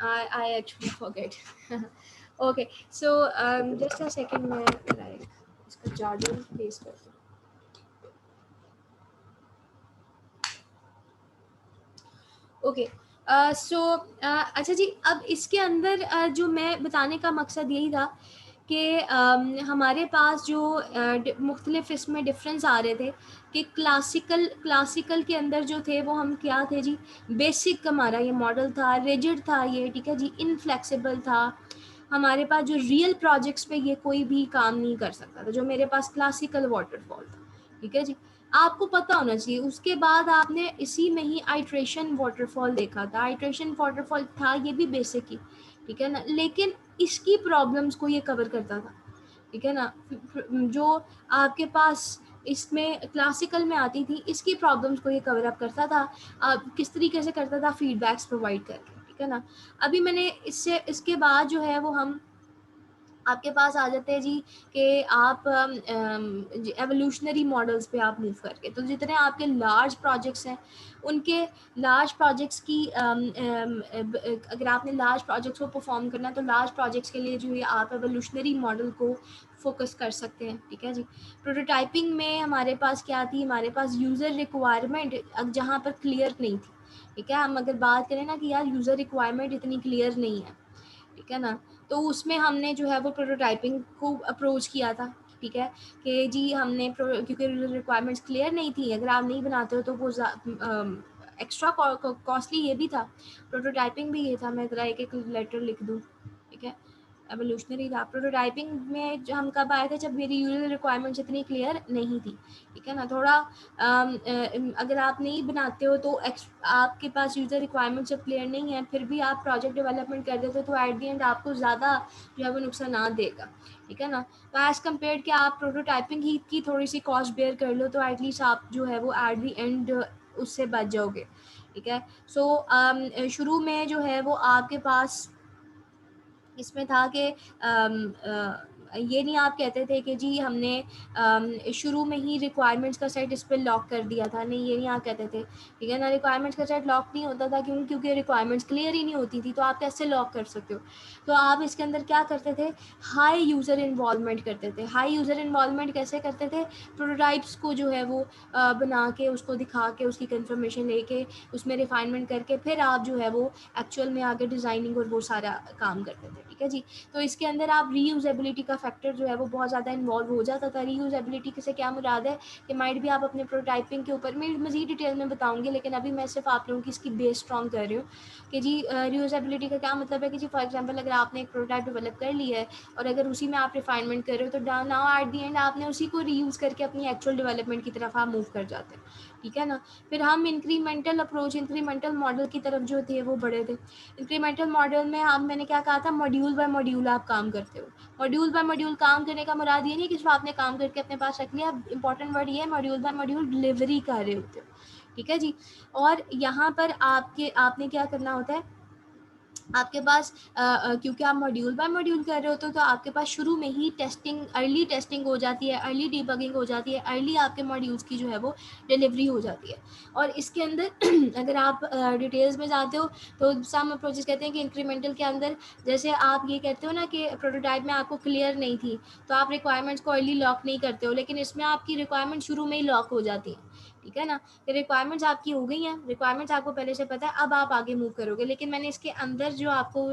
I actually forget. Okay, so just a second, मैं like इसका jargon paste करती हूँ. ओके, सो अच्छा जी, अब इसके अंदर जो मैं बताने का मकसद यही था कि हमारे पास जो मुख्तलिफ इसमें डिफरेंस आ रहे थे कि क्लासिकल के अंदर जो थे वो हम क्या थे जी, बेसिक हमारा ये मॉडल था, रिजिड था ये, ठीक है जी, इनफ्लेक्सिबल था. हमारे पास जो रियल प्रोजेक्ट्स पे ये कोई भी काम नहीं कर सकता था, जो मेरे पास क्लासिकल वाटरफॉल था, ठीक है जी. आपको पता होना चाहिए. उसके बाद आपने इसी में ही आइट्रेशन वाटरफॉल देखा था. आइट्रेशन वाटरफॉल था ये भी बेसिक ही, ठीक है ना, लेकिन इसकी प्रॉब्लम्स को ये कवर करता था, ठीक है ना. जो आपके पास इसमें क्लासिकल में आती थी, इसकी प्रॉब्लम्स को ये कवर अप करता था. किस तरीके से करता था, फीडबैक्स प्रोवाइड करके, ठीक है ना. अभी मैंने इसके बाद जो है वो हम आपके पास आ जाते हैं जी कि आप एवोल्यूशनरी मॉडल्स पे आप मूव करके, तो जितने आपके लार्ज प्रोजेक्ट्स हैं उनके लार्ज प्रोजेक्ट्स की अगर आपने लार्ज प्रोजेक्ट्स को परफॉर्म करना है तो लार्ज प्रोजेक्ट्स के लिए जो है आप एवोल्यूशनरी मॉडल को फोकस कर सकते हैं, ठीक है जी. प्रोटोटाइपिंग में हमारे पास क्या थी, हमारे पास यूज़र रिक्वायरमेंट जहाँ पर क्लियर नहीं थी, ठीक है. हम अगर बात करें ना कि यार यूज़र रिक्वायरमेंट इतनी क्लियर नहीं है, ठीक है ना, तो उसमें हमने जो है वो प्रोटोटाइपिंग को अप्रोच किया था, ठीक है, कि जी हमने क्योंकि रिक्वायरमेंट्स क्लियर नहीं थी, अगर आप नहीं बनाते हो तो वो एक्स्ट्रा कॉस्टली ये भी था, प्रोटोटाइपिंग भी ये था. मैं ज़रा एक एक लेटर लिख दूँ, ठीक है. एवोल्यूशनरी था. प्रोटोटाइपिंग में जो हम कब आए थे, जब मेरी यूजर रिक्वायरमेंट्स इतनी क्लियर नहीं थी, ठीक है ना. थोड़ा अगर आप नहीं बनाते हो तो आपके पास यूज़र रिक्वायरमेंट जब क्लियर नहीं है, फिर भी आप प्रोजेक्ट डेवलपमेंट कर देते हो तो एट द एंड आपको ज़्यादा जो है वो नुकसान देगा, ठीक है ना. तो एज़ कम्पेयर कि आप प्रोटोटाइपिंग ही की थोड़ी सी कॉस्ट बेयर कर लो तो एटलीस्ट आप जो है वो एट द एंड उससे बच जाओगे, ठीक है. सो शुरू में जो है वो आपके पास इसमें था कि ये नहीं आप कहते थे कि जी हमने शुरू में ही रिक्वायरमेंट्स का सेट इस पर लॉक कर दिया था, नहीं ये नहीं आप कहते थे, ठीक है ना. रिक्वायरमेंट्स का सेट लॉक नहीं होता था क्योंकि रिक्वायरमेंट्स क्लियर ही नहीं होती थी, तो आप कैसे लॉक कर सकते हो. तो आप इसके अंदर क्या करते थे, हाई यूज़र इन्वॉल्वमेंट करते थे. हाई यूज़र इन्वॉल्वमेंट कैसे करते थे, प्रोटोटाइप्स को जो है वो बना के उसको दिखा के उसकी कंफर्मेशन लेके उसमें रिफाइनमेंट करके फिर आप जो है वो एक्चुअल में आगे डिज़ाइनिंग और वो सारा काम करते थे, ठीक है जी. तो इसके अंदर आप रीयूजेबिलिटी का फैक्टर जो है वो बहुत ज़्यादा इन्वॉल्व हो जाता था. रीयूजेबिलिटी से क्या मुराद है कि माइट भी आप अपने प्रोटोटाइपिंग के ऊपर, मैं मज़ीद डिटेल में बताऊंगी, लेकिन अभी मैं सिर्फ आप लोगों की इसकी बेस स्ट्रॉन्ग कर रही हूँ कि जी रीयूजेबिलिटी का क्या मतलब है कि जी फॉर एग्जांपल अगर आपने एक प्रोटोटाइप डेवलप कर लिया है और अगर उसी में आप रिफाइनमेंट कर रहे हो तो नाउ एट दी एंड आपने उसी को रीयूज़ करके अपनी एक्चुअल डेवलपमेंट की तरफ आप मूव कर जाते हैं, ठीक है ना. फिर हम इंक्रीमेंटल अप्रोच, इंक्रीमेंटल मॉडल की तरफ जो थे वो बढ़े थे. इंक्रीमेंटल मॉडल में हम, मैंने क्या कहा था, मॉड्यूल बाय मॉड्यूल आप काम करते हो. मॉड्यूल बाय मॉड्यूल काम करने का मुराद ये नहीं कि सिर्फ आपने काम करके अपने पास रख लिया. इंपॉर्टेंट वर्ड ये है, मॉड्यूल बाय मॉड्यूल डिलीवरी कर रहे होते हो, ठीक है जी. और यहाँ पर आपने क्या करना होता है, आपके पास क्योंकि आप मॉड्यूल बाय मॉड्यूल कर रहे होते हो तो आपके पास शुरू में ही टेस्टिंग, अर्ली टेस्टिंग हो जाती है, अर्ली डिबगिंग हो जाती है, अर्ली आपके मॉड्यूल्स की जो है वो डिलीवरी हो जाती है. और इसके अंदर अगर आप डिटेल्स में जाते हो तो सम अप्रोचेस कहते हैं कि इंक्रीमेंटल के अंदर जैसे आप ये कहते हो ना कि प्रोटोटाइप में आपको क्लियर नहीं थी तो आप रिक्वायरमेंट्स को अर्ली लॉक नहीं करते हो, लेकिन इसमें आपकी रिक्वायरमेंट शुरू में ही लॉक हो जाती है, ठीक है ना. फिर रिक्वायरमेंट्स आपकी हो गई हैं, रिक्वायरमेंट्स आपको पहले से पता है, अब आप आगे मूव करोगे. लेकिन मैंने इसके अंदर जो आपको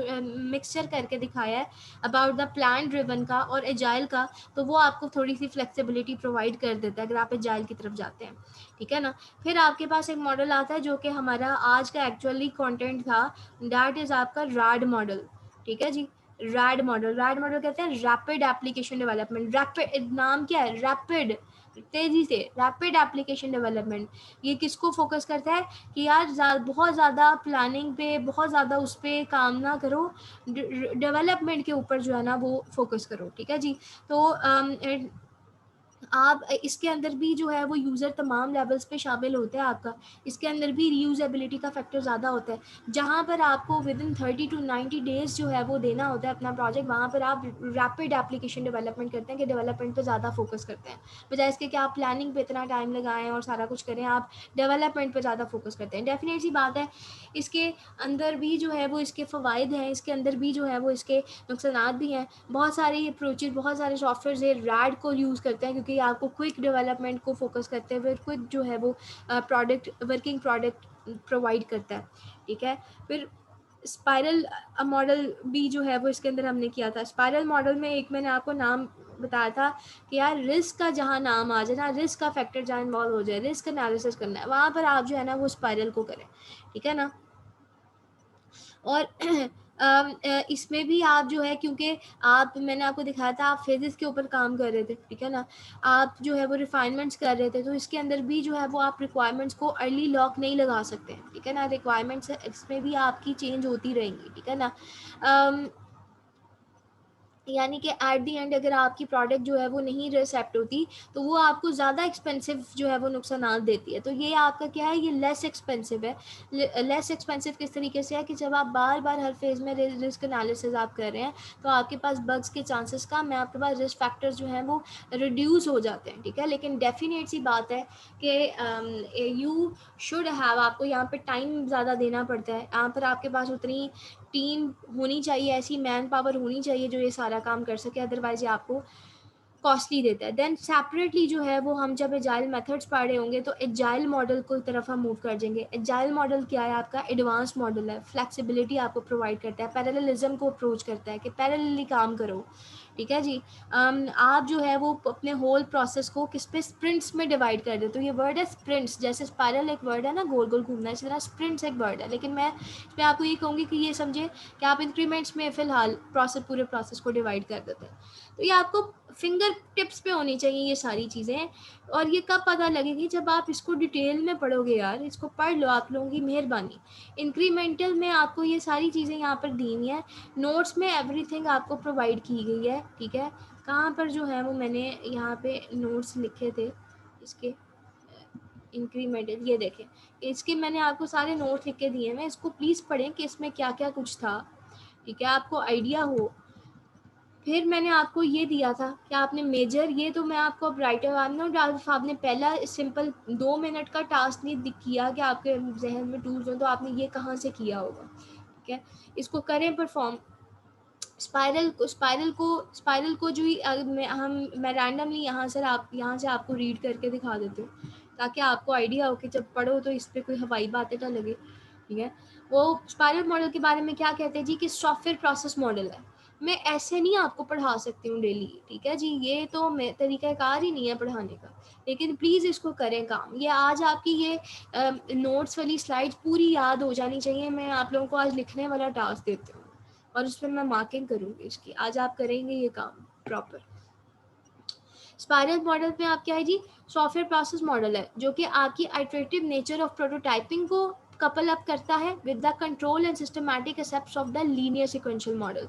मिक्सचर करके दिखाया है अबाउट द प्लान ड्रिवन का और एजाइल का, तो वो आपको थोड़ी सी फ्लेक्सिबिलिटी प्रोवाइड कर देता है अगर आप एजाइल की तरफ जाते हैं, ठीक है ना. फिर आपके पास एक मॉडल आता है जो कि हमारा आज का एक्चुअली कंटेंट था, दैट इज़ आपका रैड मॉडल, ठीक है जी. रैड मॉडल कहते हैं रैपिड एप्लीकेशन डेवलपमेंट. रैपिड नाम क्या है, रैपिड, तेजी से, रैपिड एप्लीकेशन डेवलपमेंट. ये किसको फोकस करता है कि यार बहुत ज़्यादा प्लानिंग पे, बहुत ज़्यादा उस पर काम ना करो, डेवलपमेंट के ऊपर जो है ना वो फोकस करो, ठीक है जी. तो आप इसके अंदर भी जो है वो यूज़र तमाम लेवल्स पे शामिल होता है आपका. इसके अंदर भी रीयूजेबिलिटी का फैक्टर ज़्यादा होता है. जहाँ पर आपको विद इन 30 to 90 डेज़ जो है वो देना होता है अपना प्रोजेक्ट, वहाँ पर आप रैपिड एप्लीकेशन डेवलपमेंट करते हैं कि डेवलपमेंट पे ज़्यादा फोकस करते हैं, बजाय इसके कि आप प्लानिंग पे इतना टाइम लगाएं और सारा कुछ करें, आप डेवलपमेंट पे ज़्यादा फोकस करते हैं. डेफिनेट सी बात है इसके अंदर भी जो है वो इसके फ़वाइद हैं, इसके अंदर भी जो है वो इसके नुकसानात भी हैं। बहुत सारे ये अप्रोचेज़, बहुत सारे सॉफ्टवेयर्स ये रैड को यूज़ करते हैं, क्योंकि आपको क्विक डेवलपमेंट को फ़ोकस करते हुए क्विक जो है वो प्रोडक्ट, वर्किंग प्रोडक्ट प्रोवाइड करता है, ठीक है। फिर स्पाइरल मॉडल भी जो है वो इसके अंदर हमने किया था। स्पाइरल मॉडल में एक मैंने आपको नाम बताया था कि यार रिस्क का जहाँ नाम आ जाए ना, रिस्क का फैक्टर जहाँ इन्वॉल्व हो जाए, रिस्क एनालिसिस करना है, वहाँ पर आप जो है ना वो स्पाइरल को करें, ठीक है ना। और इसमें भी आप जो है, क्योंकि आप, मैंने आपको दिखाया था आप फेजेस के ऊपर काम कर रहे थे, ठीक है ना, आप जो है वो रिफाइनमेंट्स कर रहे थे, तो इसके अंदर भी जो है वो आप रिक्वायरमेंट्स को अर्ली लॉक नहीं लगा सकते, ठीक है ना। रिक्वायरमेंट्स इसमें भी आपकी चेंज होती रहेंगी, ठीक है ना। यानी कि एट दी एंड अगर आपकी प्रोडक्ट जो है वो नहीं रिसेप्ट होती, तो वो आपको ज़्यादा एक्सपेंसिव जो है वो नुकसानात देती है। तो ये आपका क्या है, ये लेस एक्सपेंसिव है। लेस एक्सपेंसिव किस तरीके से है कि जब आप बार बार हर फेज़ में रिस्क एनालिसिस आप कर रहे हैं, तो आपके पास बग्स के चांसेस कम है, आपके पास रिस्क फैक्टर्स जो हैं वो रिड्यूस हो जाते हैं, ठीक है। लेकिन डेफिनेट सी बात है कि यू शुड हैव, आपको यहाँ पे टाइम ज़्यादा देना पड़ता है, यहाँ पर आपके पास उतनी टीम होनी चाहिए, ऐसी मैन पावर होनी चाहिए जो ये सारा काम कर सके, अदरवाइज ये आपको कॉस्टली देता है। देन सेपरेटली जो है वो हम जब एजाइल मेथड्स पढ़ रहे होंगे तो एजाइल मॉडल को तरफ हम मूव कर जाएंगे। एजाइल मॉडल क्या है, आपका एडवांस मॉडल है, फ्लेक्सिबिलिटी आपको प्रोवाइड करता है, पैरेललिज्म को अप्रोच करता है कि पैरेलली काम करो, ठीक है जी। आप जो है वो अपने होल प्रोसेस को किस पे, स्प्रिंट्स में डिवाइड कर दे। तो ये वर्ड है स्प्रिंट्स, जैसे स्पाइरल एक वर्ड है ना, गोल गोल घूमना, इसी तरह स्प्रिंट्स एक वर्ड है। लेकिन मैं इसमें आपको ये कहूँगी कि ये समझे कि आप इंक्रीमेंट्स में फ़िलहाल पूरे प्रोसेस को डिवाइड कर देते हैं। तो ये आपको फिंगर टिप्स पे होनी चाहिए ये सारी चीज़ें। और ये कब पता लगेगी, जब आप इसको डिटेल में पढ़ोगे यार, इसको पढ़ लो, आप लोगों की मेहरबानी। इंक्रीमेंटल में आपको ये सारी चीज़ें यहाँ पर दी हुई हैं, नोट्स में एवरीथिंग आपको प्रोवाइड की गई है, ठीक है। कहाँ पर जो है वो मैंने यहाँ पे नोट्स लिखे थे इसके इंक्रीमेंटल, ये देखें, इसके मैंने आपको सारे नोट्स लिख के दिए हैं, इसको प्लीज़ पढ़ें कि इसमें क्या क्या कुछ था, ठीक है, आपको आइडिया हो। फिर मैंने आपको ये दिया था कि आपने मेजर, ये तो मैं आपको अब राइटर आपने पहला सिंपल 2 मिनट का टास्क नहीं किया कि आपके जहन में टूल्स हो, तो आपने ये कहाँ से किया होगा, ठीक है। इसको करें परफॉर्म। स्पाइरल को जो मैं रैंडमली यहाँ से आपको रीड करके दिखा देती हूँ, ताकि आपको आइडिया हो कि जब पढ़ो तो इस पर कोई हवाई बातें ना लगे, ठीक है। वो स्पाइरल मॉडल के बारे में क्या कहते हैं जी, कि सॉफ्टवेयर प्रोसेस मॉडल है। मैं ऐसे नहीं आपको पढ़ा सकती हूँ डेली, ठीक है जी, ये तो मैं तरीक़ाकार ही नहीं है पढ़ाने का। लेकिन प्लीज़ इसको करें काम। ये आज आपकी ये नोट्स वाली स्लाइड्स पूरी याद हो जानी चाहिए। मैं आप लोगों को आज लिखने वाला टास्क देती हूँ और उस पर मैं मार्किंग करूँगी इसकी। आज आप करेंगे ये काम प्रॉपर। स्पाइरल मॉडल में आप क्या है जी, सॉफ्टवेयर प्रोसेस मॉडल है, जो कि आपकी आइटरेटिव नेचर ऑफ प्रोटोटाइपिंग को कपल अप करता है with the control and systematic aspects of the linear sequential model,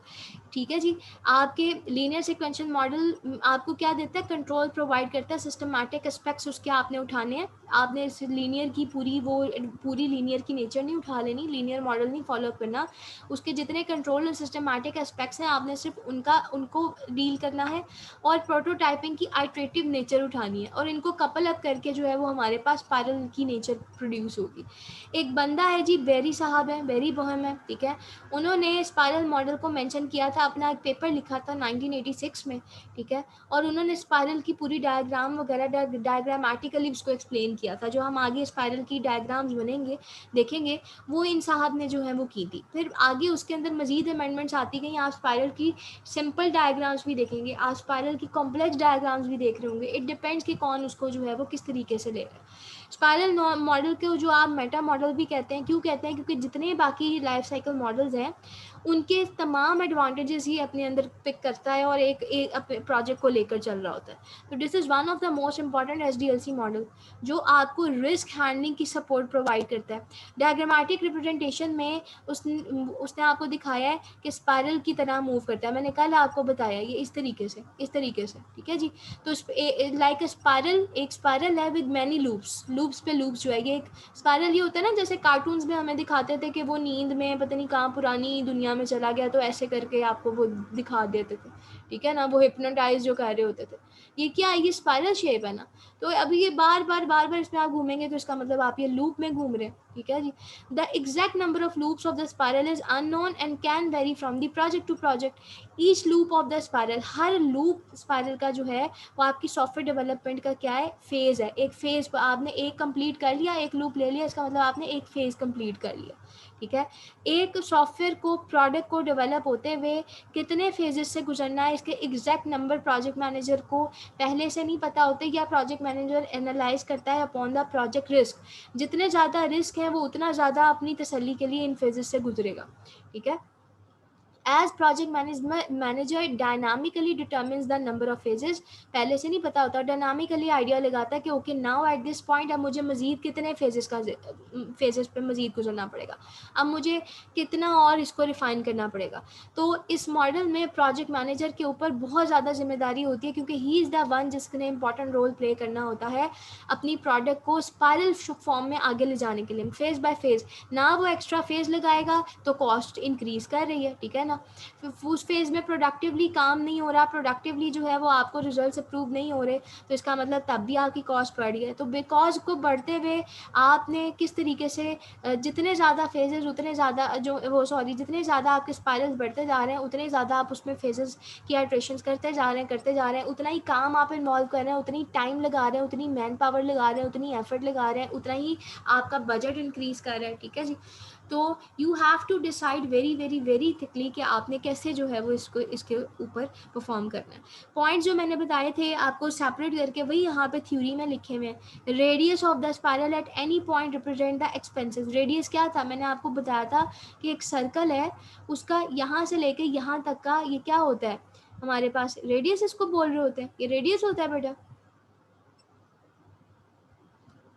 ठीक है जी। आपके लीनियर सीक्वेंशियल मॉडल आपको क्या देता है, कंट्रोल प्रोवाइड करता है, सिस्टमैटिक एस्पेक्ट्स उसके आपने उठाने हैं। आपने इस लीनियर की पूरी लीनियर की नेचर नहीं उठा लेनी, लीनियर मॉडल नहीं फॉलो करना, उसके जितने कंट्रोल एंड सिस्टमैटिक एस्पेक्ट्स हैं आपने सिर्फ उनको डील करना है, और प्रोटोटाइपिंग की आइटरेटिव नेचर उठानी है, और इनको कपल अप करके जो है वो हमारे पास स्पाइरल की नेचर प्रोड्यूस होगी। एक बंदा है जी, बेरी साहब है, बेरी बोहम है, ठीक है। उन्होंने स्पाइरल मॉडल को मेंशन किया था, अपना एक पेपर लिखा था 1986 में, ठीक है। और उन्होंने स्पाइरल की पूरी डायग्राम वगैरह डायग्रामेटिकली उसको एक्सप्लेन किया था। जो हम आगे स्पाइरल की डायग्राम्स बनेंगे देखेंगे, वो इन साहब ने जो है वो की थी। फिर आगे उसके अंदर मजीद अमेंडमेंट्स आती गई। आप स्पाइरल की सिंपल डायग्राम्स भी देखेंगे, आप स्पाइरल की कॉम्प्लेक्स डायग्राम्स भी देख रहे होंगे। इट डिपेंड्स कि कौन उसको जो है वो किस तरीके से ले रहा है। स्पाइरल मॉडल को जो आप मेटा मॉडल भी कहते हैं, क्यों कहते हैं, क्योंकि जितने बाकी लाइफ साइकिल मॉडल्स हैं उनके तमाम एडवांटेजेस ही अपने अंदर पिक करता है और एक अपने प्रोजेक्ट को लेकर चल रहा होता है। तो this is one of the most important SDLC model, जो आपको रिस्क हैंडलिंग की सपोर्ट प्रोवाइड करता है। डायग्रामेटिक रिप्रेजेंटेशन में उसने आपको दिखाया है कि स्पाइरल की तरह मूव करता है। मैंने कल आपको बताया ये इस तरीके से, ठीक है जी। तो लाइक स्पाइरल, एक स्पाइरल है विद मैनी लूप्स पे लूप्स जो है, ये एक स्पाइरल ये होता है ना, जैसे कार्टून्स में हमें दिखाते थे कि वो नींद में पता नहीं कहाँ पुरानी दुनिया में चला गया, तो ऐसे करके आपको वो दिखा देते थे, ठीक है ना, वो हिप्नोटाइज जो कर रहे होते थे। ये क्या है, ये स्पाइरल शेप है ना, तो अभी ये बार बार इसमें आप घूमेंगे तो इसका मतलब आप ये लूप में घूम रहे हैं, ठीक है जी। The exact number of loops of the spiral is unknown and can vary from the project to project. Each loop of the spiral, हर लूप स्पाइरल का जो है वो आपकी सॉफ्टवेयर डेवलपमेंट का क्या है, फेज है। एक फेज पर आपने एक कंप्लीट कर लिया, एक लूप ले लिया, इसका मतलब आपने एक फेज कंप्लीट कर लिया, ठीक है। एक सॉफ्टवेयर को, प्रोडक्ट को डेवलप होते हुए कितने फेजेस से गुजरना है, इसके एग्जैक्ट नंबर प्रोजेक्ट मैनेजर को पहले से नहीं पता होते, या प्रोजेक्ट मैनेजर एनालाइज करता है अपॉन द प्रोजेक्ट रिस्क। जितने ज़्यादा रिस्क है वो उतना ज़्यादा अपनी तसल्ली के लिए इन फेजेस से गुजरेगा, ठीक है। As project manager dynamically determines the number of phases, पहले से नहीं पता होता, डायनामिकली आइडिया लगाता है कि okay now at this point अब मुझे मजीद कितने फेजेस पे मजीद गुजरना पड़ेगा, अब मुझे कितना और इसको रिफाइन करना पड़ेगा। तो इस मॉडल में प्रोजेक्ट मैनेजर के ऊपर बहुत ज़्यादा जिम्मेदारी होती है, क्योंकि ही इज़ द वन जिसने इंपॉर्टेंट रोल प्ले करना होता है अपनी प्रोडक्ट को स्पाइरल फॉर्म में आगे ले जाने के लिए, फेज बाय फेज। ना वो एक्स्ट्रा फेज लगाएगा तो कॉस्ट इंक्रीज कर रही है, ठीक है ना। उस फेज में प्रोडक्टिवली काम नहीं हो रहा, प्रोडक्टिवली जो है वो आपको रिजल्ट्स अप्रूव नहीं हो रहे, तो इसका मतलब तब भी आपकी कॉस्ट बढ़ रही है। तो बिकॉज को बढ़ते हुए आपने किस तरीके से जितने ज़्यादा फेजेस उतने ज़्यादा जितने ज़्यादा आपके स्पाइरल्स बढ़ते जा रहे हैं उतने ज़्यादा आप उसमें फेजेस की अल्ट्रेशंस करते जा रहे हैं, उतना ही काम आप इन्वॉल्व कर रहे हैं, उतनी टाइम लगा रहे हैं, उतनी मैन पावर लगा रहे हैं, उतनी एफर्ट लगा रहे हैं, उतना ही आपका बजट इंक्रीज कर रहा है, ठीक है जी। तो you have to decide very very very thickly कि आपने कैसे जो है वो इसको इसके ऊपर परफॉर्म करना है। पॉइंट जो मैंने बताए थे आपको सेपरेट करके वही यहाँ पे थ्योरी में लिखे हुए हैं। Radius of the spiral at any point represent the expenses. Radius क्या था, मैंने आपको बताया था कि एक सर्कल है, उसका यहाँ से लेके यहाँ तक का ये क्या होता है हमारे पास, रेडियस इसको बोल रहे होते हैं, ये रेडियस होता है बेटा,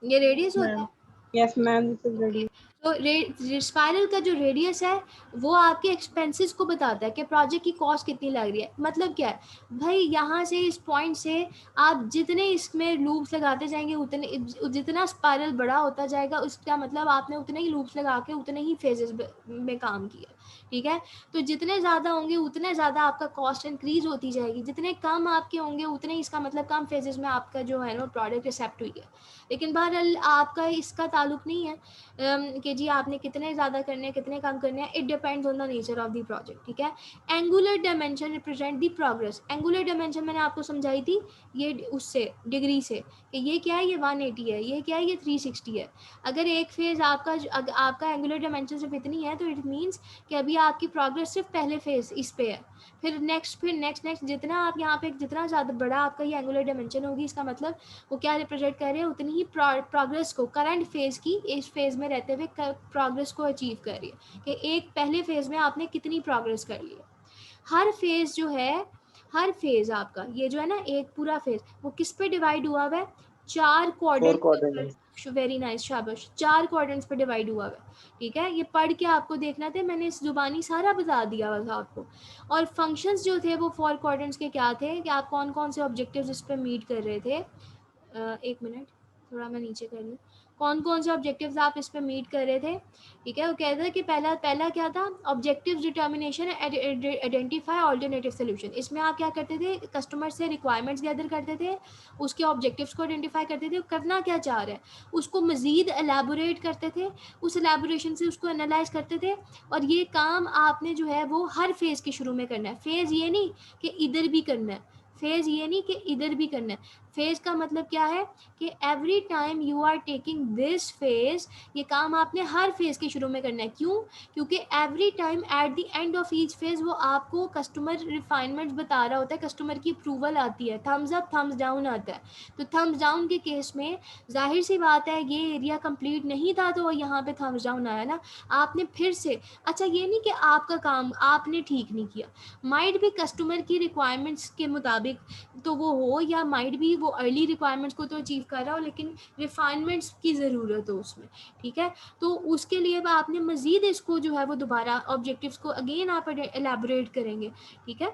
ये रेडियस होता है। Yes ma'am, this is ready. तो स्पाइरल का जो रेडियस है वो आपके एक्सपेंसेस को बताता है कि प्रोजेक्ट की कॉस्ट कितनी लग रही है। मतलब क्या है भाई, यहाँ से इस पॉइंट से आप जितने इसमें लूप्स लगाते जाएंगे उतने, जितना स्पाइरल बड़ा होता जाएगा उसका मतलब आपने उतने ही लूप्स लगा के उतने ही फेजेस में काम किया, ठीक है। तो जितने ज़्यादा होंगे उतने ज़्यादा आपका कॉस्ट इंक्रीज होती जाएगी, जितने कम आपके होंगे उतने इसका मतलब कम फेजेस में आपका जो है ना प्रोडक्ट एक्सेप्ट हुई है। लेकिन बहरहाल आपका इसका ताल्लुक नहीं है कि जी आपने कितने ज़्यादा करने हैं कितने कम करने हैं, it depends on the nature of the project, ठीक है। Angular dimension represent the progress. Angular dimension मैंने आपको समझाई थी ये उससे डिग्री से कि ये क्या है, ये 180 है, ये क्या है, ये 360 है। अगर एक फेज़ आपका एंगुलर डायमेंशन सिर्फ इतनी है तो इट मीन्स कि अभी आपकी प्रोग्रेस सिर्फ पहले फेज़ इस पे है, फिर नेक्स्ट जितना आप यहाँ पे जितना ज़्यादा बड़ा आपका ये एंगुलर डायमेंशन होगी इसका मतलब वो क्या रिप्रेजेंट कर रहे हैं, उतनी ही प्रोग्रेस को करंट फेज़ की इस फेज़ में रहते हुए प्रोग्रेस को अचीव कर रही है कि एक पहले फेज़ में आपने कितनी प्रोग्रेस कर ली है। हर फेज़ जो है, हर फेज़ आपका ये जो है ना एक पूरा फेज़ वो किस पे डिवाइड हुआ हुआ है, 4 4 क्वाड्रेंट। क्वाड्रेंट। वेरी नाइस, शाबाश, 4 क्वाड्रेंट्स पे डिवाइड हुआ हुआ है, ठीक है। ये पढ़ के आपको देखना था, मैंने इस जुबानी सारा बता दिया हुआ था आपको। और फंक्शंस जो थे वो 4 क्वाड्रेंट्स के क्या थे कि आप कौन कौन से ऑब्जेक्टिव्स इस पे मीट कर रहे थे। एक मिनट, थोड़ा मैं नीचे कर लूँ, कौन कौन से ऑब्जेक्टिव्स आप इस पे मीट कर रहे थे, ठीक है। वो कहते हैं कि पहला क्या था, objectives determination, identify alternative solution. इसमें आप क्या करते थे, कस्टमर से रिक्वायरमेंट्स गैदर करते थे, उसके ऑब्जेक्टिव्स को आइडेंटिफाई करते थे, करना क्या चाह रहे हैं उसको मज़ीद एलैबोरेट करते थे, उस एलैबोरेशन से उसको एनालाइज करते थे। और ये काम आपने जो है वो हर फेज़ के शुरू में करना है। फेज़ ये नहीं कि इधर भी करना है, फेज़ ये नहीं कि इधर भी करना है। फेज़ का मतलब क्या है कि every time you are taking this phase, ये काम आपने हर फेज़ के शुरू में करना है। क्यों? क्योंकि every time eight the end of each phase वो आपको कस्टमर रिफाइनमेंट्स बता रहा होता है, कस्टमर की अप्रूवल आती है, थम्स अप थम्स डाउन आता है। तो थम्स डाउन के केस में जाहिर सी बात है ये एरिया कंप्लीट नहीं था तो यहाँ पे थम्स डाउन आया ना, आपने फिर से, अच्छा ये नहीं कि आपका काम आपने ठीक नहीं किया, माइट भी कस्टमर की रिक्वायरमेंट्स के मुताबिक तो वो हो, या माइट भी वो अर्ली रिक्वायरमेंट्स को तो अचीव कर रहा हो लेकिन रिफाइनमेंट्स की ज़रूरत हो उसमें, ठीक है। तो उसके लिए आपने मज़ीद इसको जो है वो दोबारा ऑब्जेक्टिव्स को अगेन आप एलैबोरेट करेंगे, ठीक है।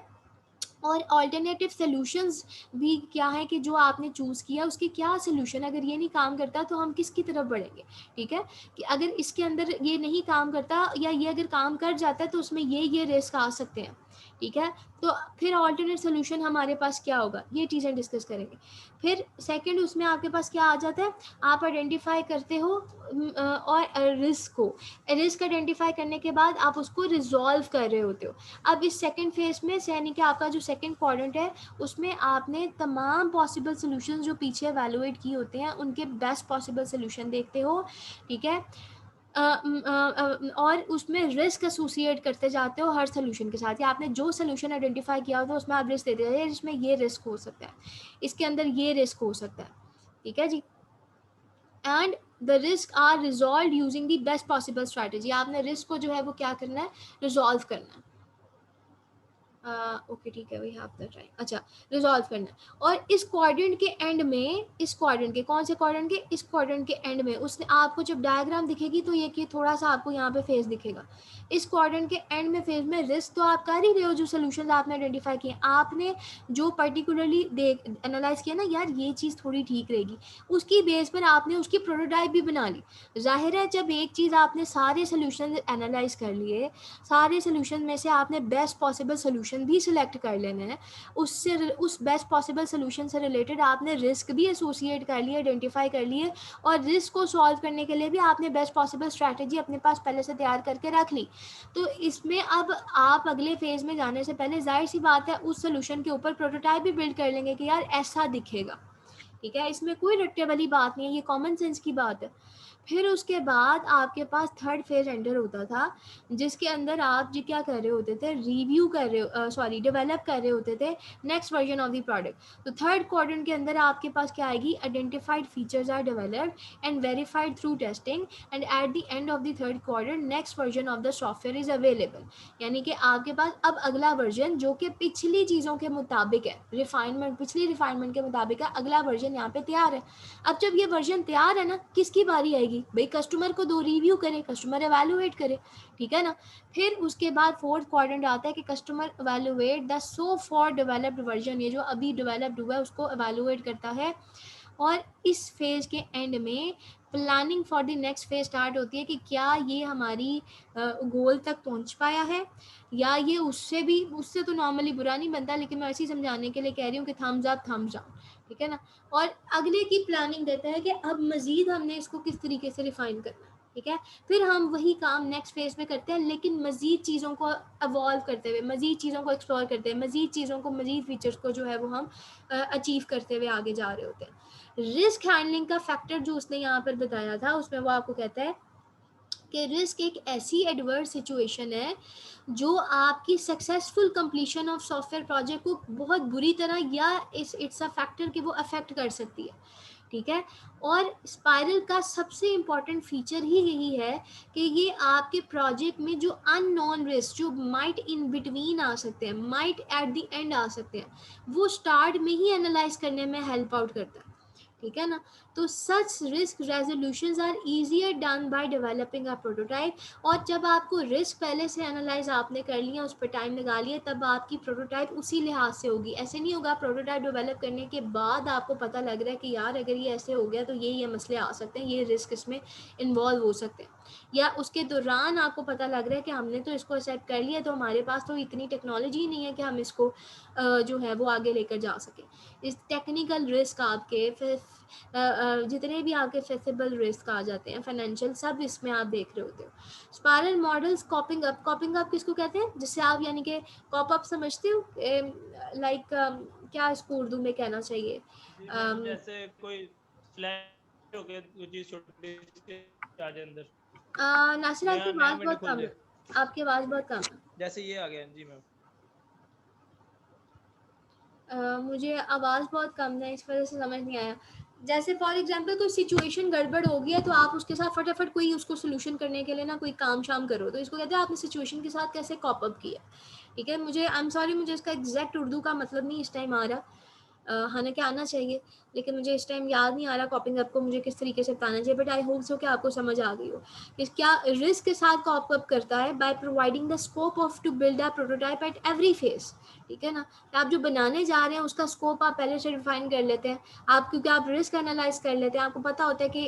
और ऑल्टरनेटिव सॉल्यूशंस भी क्या है कि जो आपने चूज़ किया उसके क्या सॉल्यूशन, अगर ये नहीं काम करता तो हम किसकी तरफ बढ़ेंगे, ठीक है। कि अगर इसके अंदर ये नहीं काम करता या ये अगर काम कर जाता है तो उसमें ये रिस्क आ सकते हैं। ठीक है। तो फिर अल्टरनेट सोल्यूशन हमारे पास क्या होगा, ये चीज़ें डिस्कस करेंगे। फिर सेकंड उसमें आपके पास क्या आ जाता है, आप आइडेंटिफाई करते हो और रिस्क को, रिस्क आइडेंटिफाई करने के बाद आप उसको रिजॉल्व कर रहे होते हो। अब इस सेकंड फेज में यानी कि आपका जो सेकंड क्वाड्रेंट है उसमें आपने तमाम पॉसिबल सोल्यूशन जो पीछे एवेलुएट किए होते हैं उनके बेस्ट पॉसिबल सोल्यूशन देखते हो, ठीक है। और उसमें रिस्क एसोसिएट करते जाते हो हर सोल्यूशन के साथ, या आपने जो सोल्यूशन आइडेंटिफाई किया होता है उसमें आप रिस्क देते जाते हैं, जिसमें ये रिस्क हो सकता है, इसके अंदर ये रिस्क हो सकता है, ठीक है जी। And the risk are resolved using the best possible strategy, आपने रिस्क को जो है वो क्या करना है, रिजॉल्व करना है। ओके ठीक है, वी हैव दैट राइट। अच्छा, रिजॉल्व करना है। और इस क्वाड्रेंट के एंड में, इस क्वाड्रेंट के कौन से क्वाड्रेंट के, इस क्वाड्रेंट के एंड में उसने आपको जब डायग्राम दिखेगी तो ये कि थोड़ा सा आपको यहाँ पे फेज दिखेगा। इस क्वाड्रेंट के एंड में फेज में रिस्क तो आप कर ही रहे हो, जो सोल्यूशन आपने आइडेंटिफाई किए, आपने जो पर्टिकुलरली देख एनालाइज किया ना, यार ये चीज़ थोड़ी ठीक रहेगी, उसकी बेस पर आपने उसकी प्रोटोटाइप भी बना ली। जाहिर है जब एक चीज़ आपने सारे सोल्यूशन एनालाइज कर लिए, सारे सोल्यूशन में से आपने बेस्ट पॉसिबल सोल्यूशन भी सिलेक्ट कर लेना है, उससे उस बेस्ट पॉसिबल सोल्यूशन से रिलेटेड आपने रिस्क भी एसोसिएट कर लिए, आइडेंटिफाई कर लिए, और रिस्क को सॉल्व करने के लिए भी आपने बेस्ट पॉसिबल स्ट्रैटेजी अपने पास पहले से तैयार करके रख ली। तो इसमें अब आप अगले फेज में जाने से पहले जाहिर सी बात है उस सोल्यूशन के ऊपर प्रोटोटाइप भी बिल्ड कर लेंगे कि यार ऐसा दिखेगा, ठीक है। इसमें कोई रट्टे वाली बात नहीं है, ये कॉमन सेंस की बात है। फिर उसके बाद आपके पास थर्ड फेज एंटर होता था, जिसके अंदर आप जी क्या कर रहे होते थे, रिव्यू कर रहे सॉरी डेवलप कर रहे होते थे next version of the product. तो थर्ड क्वाड्रेंट के अंदर आपके पास क्या आएगी, identified features are developed and verified through testing and at the end of the third quadrant next version of the software is available. यानी कि आपके पास अब अगला वर्जन जो कि पिछली चीज़ों के मुताबिक है, रिफाइनमेंट पिछली रिफाइनमेंट के मुताबिक है, अगला वर्जन यहाँ पे तैयार है। अब जब ये वर्जन तैयार है ना, किसकी बारी आएगी भाई, कस्टमर को दो, रिव्यू करे, कस्टमर एवेलुएट करे, ठीक है ना। फिर उसके बाद फोर्थ क्वाड्रेंट आता है कि customer evaluate the so for developed version, ये जो अभी डेवलप्ड हुआ है उसको एवेलुएट करता है। और इस फेज के एंड में planning for the next phase start होती है कि क्या ये हमारी गोल तक पहुंच पाया है, या ये उससे भी, उससे तो नॉर्मली बुरा नहीं बनता, लेकिन मैं ऐसे ही समझाने के लिए कह रही हूँ कि थम्स अप थम्स डाउन, ठीक है ना। और अगले की प्लानिंग देता है कि अब मजीद हमने इसको किस तरीके से रिफाइन करना है, ठीक है। फिर हम वही काम नेक्स्ट फेज में करते हैं, लेकिन मजीद चीज़ों को अवॉल्व करते हुए, मजीद चीज़ों को एक्सप्लोर करते हुए, मजीद चीज़ों को, मजीद फीचर्स को जो है वो हम अचीव करते हुए आगे जा रहे होते हैं। रिस्क हैंडलिंग का फैक्टर जो उसने यहाँ पर बताया था, उसमें वो आपको कहता है कि रिस्क एक ऐसी एडवर्स सिचुएशन है जो आपकी successful completion of software project को बहुत बुरी तरह, या इट्स अ फैक्टर कि वो अफेक्ट कर सकती है, ठीक है। और स्पाइरल का सबसे इम्पॉर्टेंट फीचर ही यही है कि ये आपके प्रोजेक्ट में जो अननोन रिस्क जो माइट इन बिटवीन आ सकते हैं, माइट एट द एंड आ सकते हैं, वो स्टार्ट में ही एनालाइज करने में हेल्प आउट करता है, ठीक है ना। तो such risk resolutions are easier done by developing a prototype. और जब आपको रिस्क पहले से एनालाइज आपने कर लिया, उस पर टाइम लगा लिया, तब आपकी प्रोटोटाइप उसी लिहाज से होगी। ऐसे नहीं होगा प्रोटोटाइप डेवलप करने के बाद आपको पता लग रहा है कि यार अगर ये ऐसे हो गया तो ये मसले आ सकते हैं, ये रिस्क इसमें इन्वॉल्व हो सकते हैं, या उसके दौरान आपको पता लग रहा है कि हमने तो इसको एक्सेप्ट कर लिया, तो हमारे पास तो इतनी टेक्नोलॉजी नहीं है कि हम इसको जो है वो आगे लेकर जा सकें। इस टेक्निकल रिस्क आपके, फिर जितने भी आपके फेसिबल रिस्क आ जाते हैं, फाइनेंशियल, सब इसमें आप देख रहे होते हो। स्पाइरल मॉडल्स कॉपिंग अप, कॉपिंग अप किसको कहते हैं, जिससे आप यानी कि कॉप अप समझते हो, लाइक क्या इसको उर्दू में कहना चाहिए, जी मैम, जैसे कोई फ्लैश हो गया, कोई चीज छोटी सी आ जाए अंदर, नासिर आपकी नया नया आवाज़ विंडो बहुत खुल कम है, जाए, आपकी आवाज़ बहुत कम है। जैसे ये आ गया। जी मैम। मुझे आवाज़ बहुत कम है, इस वजह से समझ नहीं आया। जैसे फॉर एग्जांपल कोई सिचुएशन गड़बड़ हो गई है, तो आप उसके साथ फटाफट कोई उसको सोल्यूशन करने के लिए ना कोई काम शाम करो, तो इसको कहते हैं आपने सिचुएशन के साथ कैसे कॉप अप किया, ठीक है। मुझे आई एम सॉरी, मुझे इसका एग्जैक्ट उर्दू का मतलब नहीं इस टाइम आ रहा, हालांकि आना चाहिए, लेकिन मुझे इस टाइम याद नहीं आ रहा कॉपिंग अप को मुझे किस तरीके से बताना चाहिए, बट आई होप सो कि आपको समझ आ गई हो कि क्या रिस्क के साथ कॉप अप करता है, by providing the scope of to build a prototype at every phase. ठीक है ना, आप जो बनाने जा रहे हैं उसका स्कोप आप पहले से डिफाइन कर लेते हैं, आप क्योंकि आप रिस्क एनालाइज कर लेते हैं, आपको पता होता है कि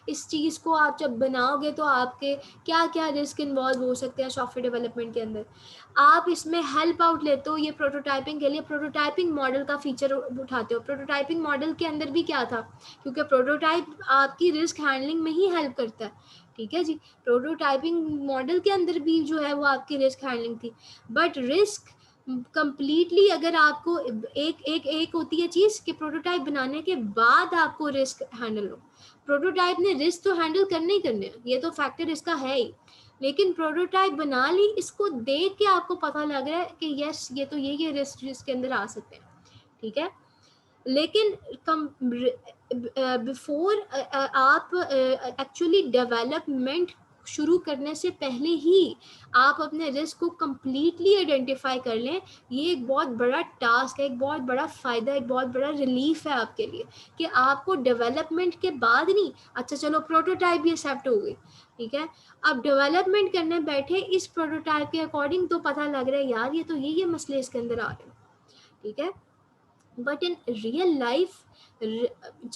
इस चीज़ को आप जब बनाओगे तो आपके क्या क्या रिस्क इन्वॉल्व हो सकते हैं सॉफ्टवेयर डेवलपमेंट के अंदर। आप इसमें हेल्प आउट लेते हो, ये प्रोटोटाइपिंग के लिए प्रोटोटाइपिंग मॉडल का फीचर उठाते हो। प्रोटोटाइपिंग मॉडल के अंदर भी क्या था, क्योंकि प्रोटोटाइप आपकी रिस्क हैंडलिंग में ही हेल्प करता है। ठीक है जी, प्रोटोटाइपिंग मॉडल के अंदर भी जो है वो आपकी रिस्क हैंडलिंग थी, बट रिस्क कंप्लीटली अगर आपको एक होती है चीज़ कि प्रोटोटाइप बनाने के बाद आपको रिस्क हैंडल हो। प्रोटोटाइप ने रिस्क तो हैंडल करने ही करने, ये तो फैक्टर इसका है ही, लेकिन प्रोटोटाइप बना ली, इसको देख के आपको पता लग रहा है कि यस ये तो ये रिस्क जिसके अंदर आ सकते हैं। ठीक है, लेकिन बिफोर आप एक्चुअली डेवलपमेंट शुरू करने से पहले ही आप अपने रिस्क को कम्प्लीटली आइडेंटिफाई कर लें, ये एक बहुत बड़ा टास्क है, एक बहुत बड़ा फ़ायदा, एक बहुत बड़ा रिलीफ है आपके लिए कि आपको डेवलपमेंट के बाद नहीं, अच्छा चलो प्रोटोटाइप भी एक्सेप्ट हो गई, ठीक है, अब डेवलपमेंट करने बैठे इस प्रोटोटाइप के अकॉर्डिंग तो पता लग रहा है यार ये तो ये मसले इसके अंदर आ रहे हैं। ठीक है, बट इन रियल लाइफ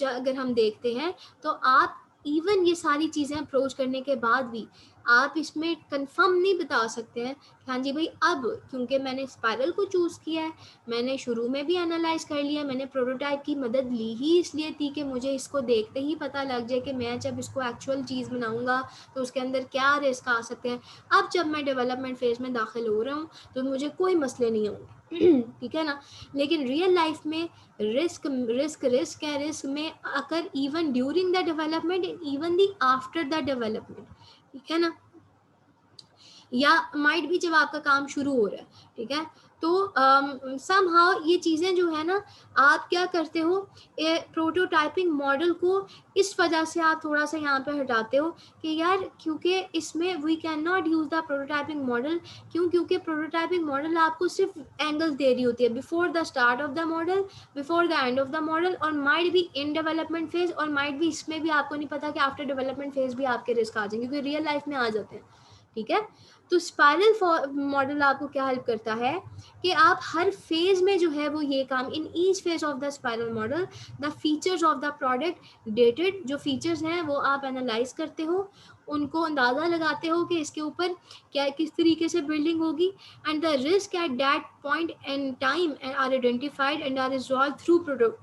अगर हम देखते हैं तो आप इवन ये सारी चीज़ें अप्रोच करने के बाद भी आप इसमें कंफर्म नहीं बता सकते हैं कि हाँ जी भाई अब क्योंकि मैंने स्पाइरल को चूज़ किया है, मैंने शुरू में भी एनालाइज कर लिया, मैंने प्रोटोटाइप की मदद ली ही इसलिए थी कि मुझे इसको देखते ही पता लग जाए कि मैं जब इसको एक्चुअल चीज़ बनाऊंगा तो उसके अंदर क्या रिस्क आ सकते हैं। अब जब मैं डेवलपमेंट फेज में दाखिल हो रहा हूँ तो मुझे कोई मसले नहीं होंगे। ठीक है ना, लेकिन रियल लाइफ में रिस्क है, रिस्क में अगर even during the development and even the after the development. ठीक है ना, या माइट भी जब आपका काम शुरू हो रहा है। ठीक है, तो समहाउ ये चीज़ें जो है ना, आप क्या करते हो, प्रोटोटाइपिंग मॉडल को इस वजह से आप थोड़ा सा यहाँ पे हटाते हो कि यार क्योंकि इसमें we can not use the prototyping model. क्यों? क्योंकि प्रोटोटाइपिंग मॉडल आपको सिर्फ एंगल्स दे रही होती है, before the start of the model, before the end of the model, और माइट भी इन डेवलपमेंट फेज, और माइट भी इसमें भी आपको नहीं पता कि आफ्टर डेवलपमेंट फेज भी आपके रिस्क आ जाएंगे, क्योंकि रियल लाइफ में आ जाते हैं। ठीक है, तो स्पाइरल मॉडल आपको क्या हेल्प करता है कि आप हर फेज में जो है वो ये काम, in each phase of the spiral model the features of the product dated, जो फीचर्स हैं वो आप एनालाइज करते हो, उनको अंदाज़ा लगाते हो कि इसके ऊपर क्या किस तरीके से बिल्डिंग होगी, and the risk at that point and time are identified and are resolve through prototyping.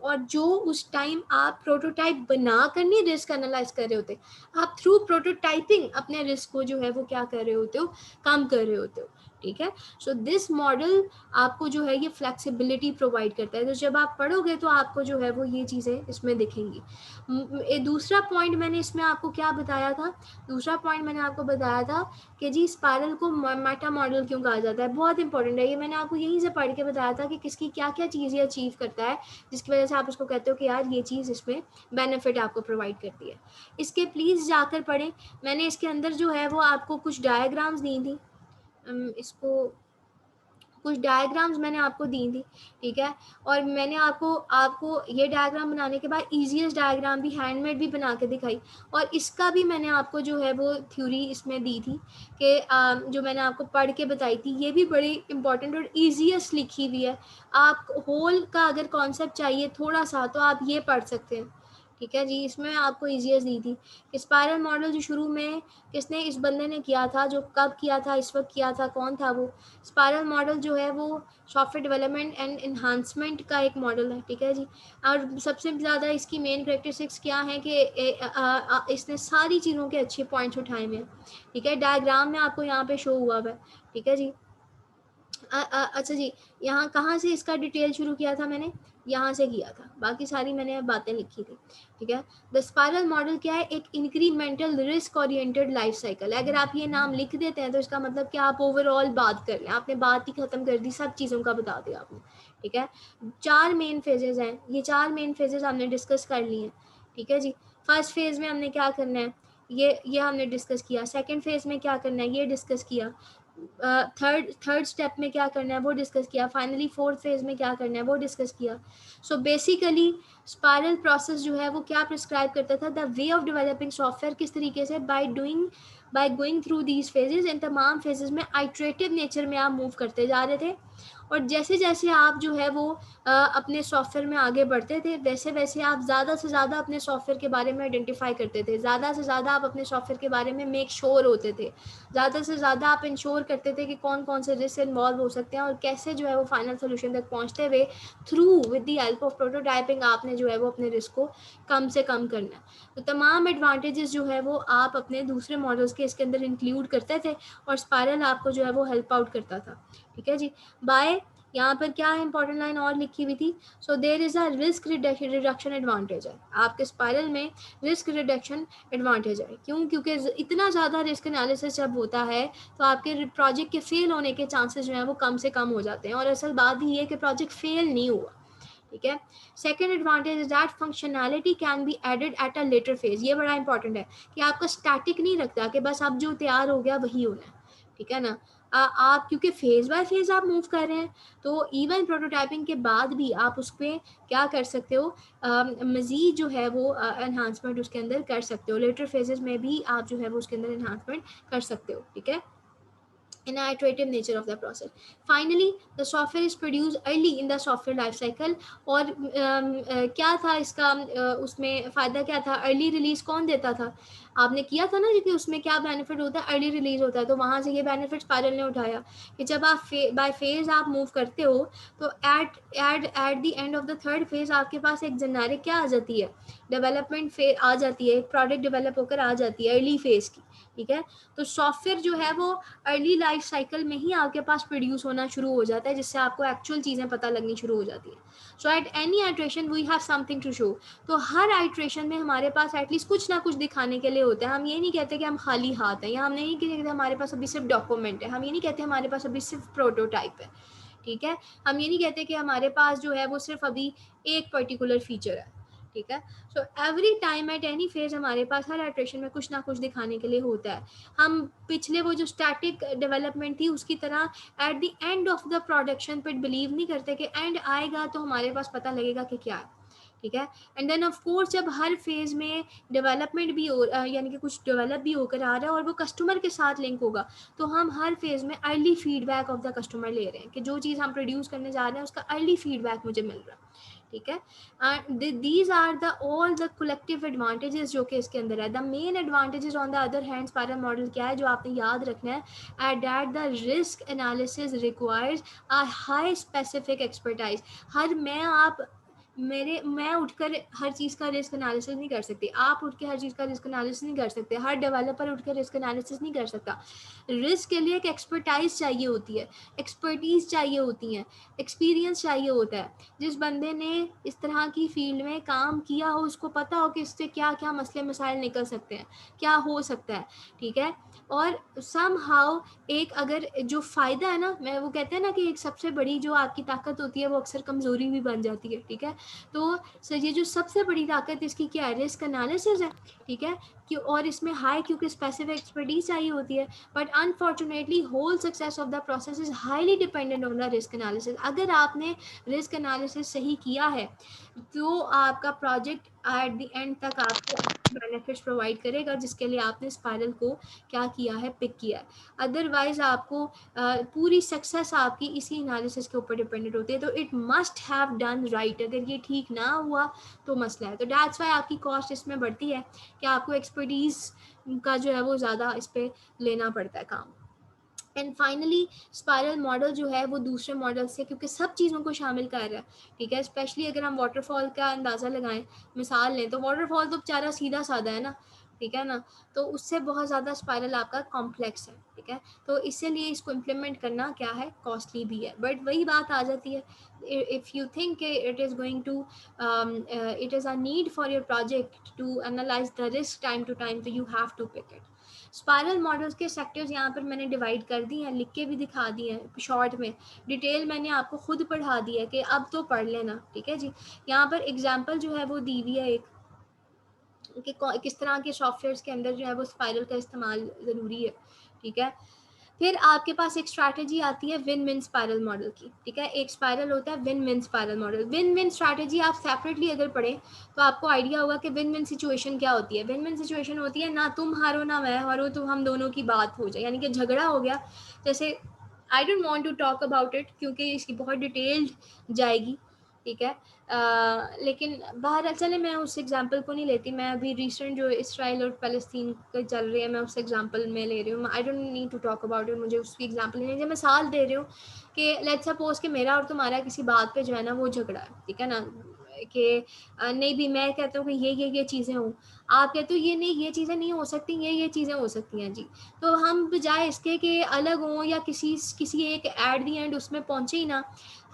और जो उस टाइम आप प्रोटोटाइप बना कर नहीं रिस्क एनालाइज कर रहे होते, आप थ्रू प्रोटोटाइपिंग अपने रिस्क को जो है वो क्या कर रहे होते हो, कम कर रहे होते हो। ठीक है, सो दिस मॉडल आपको जो है ये फ्लेक्सिबिलिटी प्रोवाइड करता है, तो जब आप पढ़ोगे तो आपको जो है वो ये चीज़ें इसमें दिखेंगी। दूसरा पॉइंट मैंने इसमें आपको क्या बताया था, दूसरा पॉइंट मैंने आपको बताया था कि जी स्पाइरल को मेटा मॉडल क्यों कहा जाता है, बहुत इंपॉर्टेंट है ये, मैंने आपको यहीं से पढ़ के बताया था कि किसकी क्या क्या चीज़ ये अचीव करता है, जिसकी वजह से आप उसको कहते हो कि यार ये चीज़ इसमें बेनिफिट आपको प्रोवाइड करती है। इसके प्लीज़ जाकर पढ़ें, मैंने इसके अंदर जो है वो आपको कुछ डायग्राम्स दी थी, इसको कुछ डायग्राम्स मैंने आपको दी थी। ठीक है, और मैंने आपको ये डायग्राम बनाने के बाद ईजीएस्ट डायग्राम भी हैंडमेड भी बना के दिखाई, और इसका भी मैंने आपको जो है वो थ्योरी इसमें दी थी कि जो मैंने आपको पढ़ के बताई थी, ये भी बड़ी इंपॉर्टेंट और ईजीएस्ट लिखी हुई है। आप होल का अगर कॉन्सेप्ट चाहिए थोड़ा सा तो आप ये पढ़ सकते हैं। ठीक है जी, इसमें आपको ईजीएस्ट दी थी कि स्पाइरल मॉडल जो शुरू में किसने, इस बंदे ने किया था, जो कब किया था, इस वक्त किया था, कौन था वो। स्पाइरल मॉडल जो है वो सॉफ्टवेयर डेवलपमेंट एंड इन्हांसमेंट का एक मॉडल है। ठीक है जी, और सबसे ज़्यादा इसकी मेन करेक्टरिस्टिक्स क्या हैं कि इसने सारी चीज़ों के अच्छे पॉइंट्स उठाए हुए हैं। ठीक है, डायग्राम में आपको यहाँ पे शो हुआ हुआ है। ठीक है जी, अच्छा जी, यहाँ कहाँ से इसका डिटेल शुरू किया था मैंने, यहाँ से किया था, बाकी सारी मैंने बातें लिखी थी। ठीक है, द स्पाइरल मॉडल क्या है, एक incremental risk oriented life cycle है। अगर आप ये नाम लिख देते हैं तो इसका मतलब कि आप ओवरऑल बात कर लें, आपने बात ही खत्म कर दी, सब चीज़ों का बता दिया आपने। ठीक है, 4 मेन फेजेस हैं, ये 4 मेन फेजेस हमने डिस्कस कर लिए हैं। ठीक है जी, फर्स्ट फेज़ में हमने क्या करना है, ये हमने डिस्कस किया। सेकंड फेज़ में क्या करना है, ये डिस्कस किया। थर्ड स्टेप में क्या करना है वो डिस्कस किया, फाइनली फोर्थ फेज में क्या करना है वो डिस्कस किया. सो बेसिकली स्पाइरल प्रोसेस जो है वो क्या प्रिस्क्राइब करता था, the way of developing software, किस तरीके से by going through these phases, इन तमाम फेजेस में आइट्रेटिव नेचर में आप मूव करते जा रहे थे. और जैसे जैसे आप जो है वो अपने सॉफ्टवेयर में आगे बढ़ते थे, वैसे वैसे आप ज़्यादा से ज़्यादा अपने सॉफ्टवेयर के बारे में आइडेंटिफाई करते थे, ज़्यादा से ज़्यादा आप अपने सॉफ्टवेयर के बारे में मेक श्योर होते थे, ज़्यादा से ज़्यादा आप इंश्योर करते थे कि कौन कौन से रिस्क इन्वॉल्व हो सकते हैं और कैसे जो है वो फाइनल सोल्यूशन तक पहुँचते हुए through with the help of prototyping आपने जो है वो अपने रिस्क को कम से कम करना है. तो तमाम एडवांटेजेस जो है वो आप अपने दूसरे मॉडल्स के इसके अंदर इंक्लूड करते थे और स्पायरल आपको जो है वो हेल्प आउट करता था. ठीक है जी. बाय यहाँ पर क्या इंपॉर्टेंट लाइन और लिखी हुई थी, so there is a risk reduction advantage है आपके स्पाइरल में, रिस्क रिडक्शन एडवांटेज है. क्यों? क्योंकि इतना ज़्यादा रिस्क एनालिसिस जब होता है तो आपके प्रोजेक्ट के फेल होने के चांसेस जो है वो कम से कम हो जाते हैं, और असल बात ही है कि प्रोजेक्ट फेल नहीं हुआ. ठीक है. Second advantage is that functionality can be added at a later phase. ये बड़ा इंपॉर्टेंट है कि आपका स्टैटिक नहीं रखता कि बस अब जो तैयार हो गया वही होना है. ठीक है ना. आप क्योंकि फेज बाय फेज आप मूव कर रहे हैं, तो इवन प्रोटोटाइपिंग के बाद भी आप उस पर क्या कर सकते हो, मज़ीद जो है वो एनहांसमेंट उसके अंदर कर सकते हो. लेटर फेजेस में भी आप जो है वो उसके अंदर एनहांसमेंट कर सकते हो. ठीक है. in a iterative nature of the process. Finally, the software is produced early in the software life cycle. और क्या था इसका उसमें फ़ायदा क्या था, अर्ली रिलीज़ कौन देता था, आपने किया था ना कि उसमें क्या बेनिफिट होता है, अर्ली रिलीज़ होता है. तो वहाँ से ये बेनिफिट स्पायरल ने उठाया कि जब आप बाय फेज़ आप मूव करते हो तो eight the end of the third phase आपके पास एक जेनेरिक क्या आ जाती है, डेवलपमेंट फेज आ जाती है, एक प्रोडक्ट डेवलप होकर आ जाती है अर्ली फेज़ की. ठीक है. तो सॉफ्टवेयर जो है वो अर्ली लाइफ साइकिल में ही आपके पास प्रोड्यूस होना शुरू हो जाता है, जिससे आपको एक्चुअल चीज़ें पता लगनी शुरू हो जाती है. So at any iteration we have something to show. तो हर आइट्रेशन में हमारे पास एटलीस्ट कुछ ना कुछ दिखाने के लिए होता है. हम ये नहीं कहते कि हम खाली हाथ हैं, या हम नहीं कहते हमारे पास अभी सिर्फ डॉक्यूमेंट है, हम ये नहीं कहते हमारे पास अभी सिर्फ प्रोटोटाइप है. ठीक है. हम ये नहीं कहते कि हमारे पास जो है वो सिर्फ अभी एक पर्टिकुलर फीचर है. ठीक है. So every time at any phase हमारे पास हर आइट्रेशन में कुछ ना कुछ दिखाने के लिए होता है. हम पिछले वो जो स्टैटिक डेवलपमेंट थी उसकी तरह eight the end of the production पे बिलीव नहीं करते कि एंड आएगा तो हमारे पास पता लगेगा कि क्या है. ठीक है. एंड देन ऑफ कोर्स जब हर फेज में डेवलपमेंट भी हो यानी कि कुछ डेवलप भी होकर आ रहा है और वो कस्टमर के साथ लिंक होगा, तो हम हर फेज में early feedback of the customer ले रहे हैं कि जो चीज़ हम प्रोड्यूस करने जा रहे हैं उसका अर्ली फीडबैक मुझे मिल रहा है. ठीक है. These are the all the collective advantages जो कि इसके अंदर है. The main advantages on the other hand spiral model क्या है जो आपने याद रखना है, at that the risk analysis requires a high specific expertise. मैं उठकर हर चीज़ का रिस्क एनालिसिस नहीं कर सकती, आप उठ के हर चीज़ का रिस्क एनालिसिस नहीं कर सकते, हर डेवलपर उठ के रिस्क एनालिसिस नहीं कर सकता. रिस्क के लिए एक एक्सपर्टाइज चाहिए होती है, एक्सपर्टीज़ चाहिए होती हैं, एक्सपीरियंस चाहिए होता है. जिस बंदे ने इस तरह की फील्ड में काम किया हो उसको पता हो कि इससे क्या क्या मसले मसाइल निकल सकते हैं, क्या हो सकता है. ठीक है. और सम हाउ एक अगर जो फ़ायदा है ना, मैं वो कहते हैं ना कि एक सबसे बड़ी जो आपकी ताकत होती है वो अक्सर कमज़ोरी भी बन जाती है. ठीक है. तो सर ये जो सबसे बड़ी ताकत इसकी क्या है, रिस्क एनालिसिस है. ठीक है. क्यों? और इसमें हाई क्योंकि स्पेसिफिक एक्सपर्टीज चाहिए होती है. But unfortunately whole success of the process is highly dependent on the risk analysis. अगर आपने रिस्क एनालिसिस सही किया है तो आपका प्रोजेक्ट एट द एंड तक आपको बेनिफिट्स प्रोवाइड करेगा जिसके लिए आपने स्पाइरल को क्या किया है, पिक किया है. अदरवाइज आपको पूरी सक्सेस आपकी इसी एनालिसिस के ऊपर डिपेंडेंट होती है. तो it must have done right. अगर ये ठीक ना हुआ तो मसला है. तो दैट्स वाई आपकी कॉस्ट इसमें बढ़ती है कि आपको एक्सपर्टीज़ का जो है वो ज़्यादा इस पर लेना पड़ता है काम. एंड फाइनली स्पायरल मॉडल जो है वो दूसरे मॉडल से क्योंकि सब चीज़ों को शामिल कर रहा है. ठीक है. स्पेशली अगर हम वाटरफॉल का अंदाज़ा लगाएं, मिसाल लें, तो वाटरफॉल तो बेचारा सीधा साधा है ना. ठीक है ना. तो उससे बहुत ज़्यादा स्पायरल आपका कॉम्प्लेक्स है. ठीक है. तो इसीलिए इसको इम्प्लीमेंट करना क्या है, कॉस्टली भी है. बट वही बात आ जाती है, if you think it is going to it is a need for your project to analyse the risk time to time, तो you have to pick it. Spiral models के सेक्टर्स यहाँ पर मैंने डिवाइड कर दी हैं, लिख के भी दिखा दी हैं शॉर्ट में. डिटेल मैंने आपको खुद पढ़ा दी है कि अब तो पढ़ लेना. ठीक है जी. यहाँ पर एग्जांपल जो है वो दी हुई है एक कि किस तरह के सॉफ्टवेयर्स के अंदर जो है वो स्पायरल का इस्तेमाल ज़रूरी है. ठीक है. फिर आपके पास एक स्ट्रैटेजी आती है विन विन स्पाइरल मॉडल की, ठीक है। एक स्पाइरल होता है win win spiral model. Win win strategy आप सेपरेटली अगर पढ़ें तो आपको आइडिया होगा कि विन विन सिचुएशन क्या होती है। विन विन सिचुएशन होती है ना तुम हारो ना मैं हारो, तो हम दोनों की बात हो जाए, यानी कि झगड़ा हो गया। जैसे I don't want to talk about it क्योंकि इसकी बहुत डिटेल्ड जाएगी, ठीक है। लेकिन बहरहाल चले, मैं उस एग्जांपल को नहीं लेती, मैं अभी रिसेंट जो इसराइल और फ़लस्तीन का चल रही है मैं उस एग्जांपल में ले रही हूँ। I don't need to talk about it, मुझे उसकी एग्जांपल नहीं, जब मिसाल दे रही हूँ कि लेट्स सपोज कि मेरा और तुम्हारा किसी बात पे जो है ना वो झगड़ा है, ठीक है ना, कि नहीं भी मैं कहता हूँ कि ये चीज़ें हों, आप कहते हो ये नहीं, ये चीज़ें नहीं हो सकती, ये चीज़ें हो सकती हैं जी। तो हम बजाय इसके कि अलग हों या किसी एक एट दी एंड उसमें पहुँचे ही ना,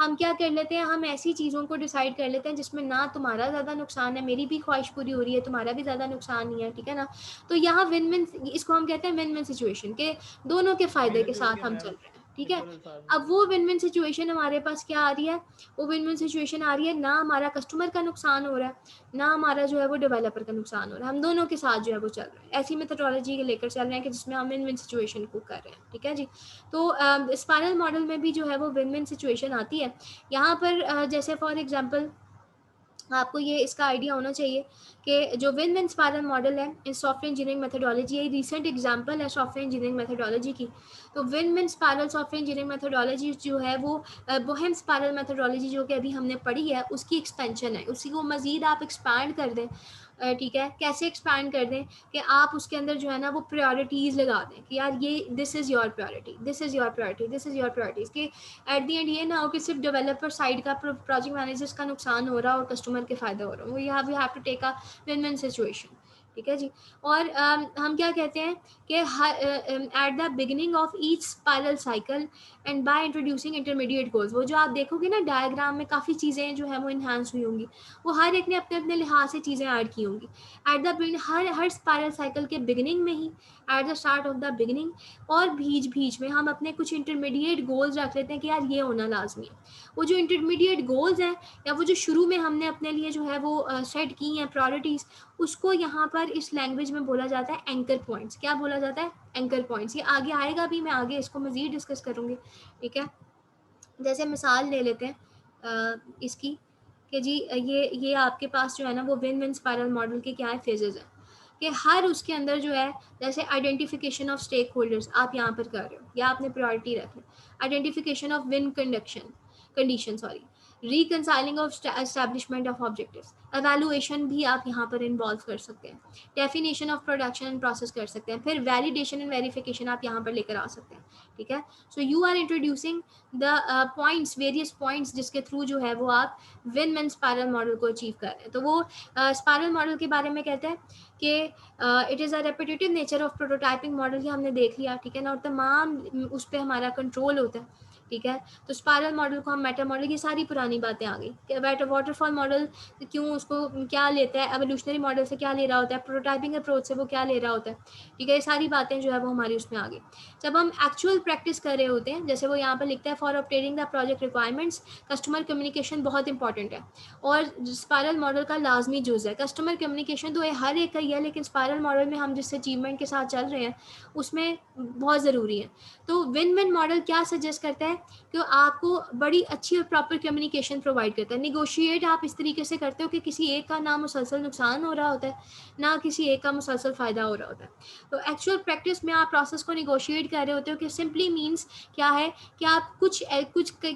हम क्या कर लेते हैं, हम ऐसी चीज़ों को डिसाइड कर लेते हैं जिसमें ना तुम्हारा ज़्यादा नुकसान है, मेरी भी ख्वाहिश पूरी हो रही है, तुम्हारा भी ज़्यादा नुकसान नहीं है, ठीक है ना। तो यहाँ विन विन, इसको हम कहते हैं विन विन सिचुएशन, के दोनों के फ़ायदे के बिल्कुल साथ के हम चल मैम, रहे हैं, ठीक है। बिल्कुल अल्फाज में। अब वो विन विन सिचुएशन हमारे पास क्या आ रही है, वो विन विन सिचुएशन आ रही है ना हमारा कस्टमर का नुकसान हो रहा है, ना हमारा जो है वो डेवलपर का नुकसान हो रहा है, हम दोनों के साथ जो है वो चल रहा है। ऐसी मेथोडोलॉजी लेकर चल रहे हैं कि जिसमें हम विन विन सिचुएशन को कर रहे हैं, ठीक है जी। तो स्पाइरल मॉडल में भी जो है वो विन विन सिचुएशन आती है। यहाँ पर जैसे फॉर एग्जांपल आपको ये इसका आइडिया होना चाहिए कि जो विन विन स्पाइरल मॉडल है इन सॉफ्टवेयर इंजीनियरिंग मेथोडोलॉजी, ये रिसेंट एग्जांपल है सॉफ्टवेयर इंजीनियरिंग मेथोडोलॉजी की। तो win win spiral software engineering methodology जो है वो बोहेम स्पाइरल मेथोडोलॉजी जो कि अभी हमने पढ़ी है उसकी एक्सपेंशन है, उसी को मज़ीद आप एक्सपैंड कर दें, ठीक है। कैसे एक्सपैंड कर दें कि आप उसके अंदर जो है ना वो प्रायोरिटीज़ लगा दें कि यार ये this is your priority, this is your priority, this is your priorities, कि एट दी एंड ये ना हो कि सिर्फ डेवलपर साइड का प्रोजेक्ट मैनेजर्स का नुकसान हो रहा है और कस्टमर के फ़ायदा हो रहा है। We have to take a win win situation, ठीक है जी। और हम क्या कहते हैं कि at the beginning of each spiral cycle and by introducing intermediate goals, वो जो आप देखोगे ना डायग्राम में काफ़ी चीज़ें जो है वो इन्हांस हुई होंगी, वो हर एक ने अपने अपने लिहाज से चीज़ें ऐड की होंगी। एट द हर स्पाइरल साइकिल के बिगिनिंग में ही, at the start of the beginning और बीच में हम अपने कुछ इंटरमीडिएट गोल्स रख लेते हैं कि यार ये होना लाजमी है। वो जो इंटरमीडिएट गोल्स हैं या वो जो शुरू में हमने अपने लिए जो है वो सेट की हैं प्रायोरिटीज़, उसको यहाँ पर इस लैंग्वेज में बोला जाता है एंकर पॉइंट्स। क्या बोला जाता है? Anchor points. ये आगे आएगा भी, मैं आगे इसको मज़ीद डिस्कस करूँगी, ठीक है। जैसे मिसाल ले लेते हैं इसकी कि जी ये आपके पास जो है ना वो विन विन स्पाइरल मॉडल के क्या है फेजेस हैं, कि हर उसके अंदर जो है जैसे आइडेंटिफिकेशन ऑफ स्टेक होल्डर्स आप यहाँ पर कर रहे हो या आपने प्रायोरिटी रख ली, identification of win condition sorry, reconciling of establishment of objectives, evaluation भी आप यहाँ पर इन्वॉल्व कर सकते हैं, definition of production and process कर सकते हैं, फिर वैलिडेशन एंड वेरिफिकेशन आप यहाँ पर लेकर आ सकते हैं, ठीक है। So you are introducing the points, various points जिसके थ्रू जो है वो आप विन विन स्पाइरल मॉडल को अचीव कर रहे हैं। तो वो स्पाइरल मॉडल के बारे में कहते हैं कि it is a repetitive nature of prototyping model, ये हमने देख लिया, ठीक है ना, और तमाम उस पर हमारा कंट्रोल होता है, ठीक है। तो स्पाइरल मॉडल को हम मेटा मॉडल, की सारी पुरानी बातें आ गई कि वाटरफॉल मॉडल क्यों, उसको क्या लेता है, एवोल्यूशनरी मॉडल से क्या ले रहा होता है, प्रोटोटाइपिंग अप्रोच से वो क्या ले रहा होता है, ठीक है। ये सारी बातें जो है वो हमारी उसमें आ गई। जब हम एक्चुअल प्रैक्टिस कर रहे होते हैं, जैसे वो यहाँ पर लिखता है for obtaining the project requirements customer communication बहुत इंपॉर्टेंट है और स्पाइरल मॉडल का लाजमी जुज़ है। कस्टमर कम्युनिकेशन तो हर एक का ही है, लेकिन स्पाइरल मॉडल में हम जिस अचीवमेंट के साथ चल रहे हैं उसमें बहुत ज़रूरी है। तो विन विन मॉडल क्या सजेस्ट करता है कि आपको बड़ी अच्छी और प्रॉपर कम्युनिकेशन प्रोवाइड करता है। निगोशिएट आप इस तरीके से करते हो कि किसी एक का ना मुसलसल नुकसान हो रहा होता है, ना किसी एक का मुसलसल फ़ायदा हो रहा होता है। तो एक्चुअल प्रैक्टिस में आप प्रोसेस को निगोशिएट कर रहे होते हो कि सिंपली मीन्स क्या है कि आप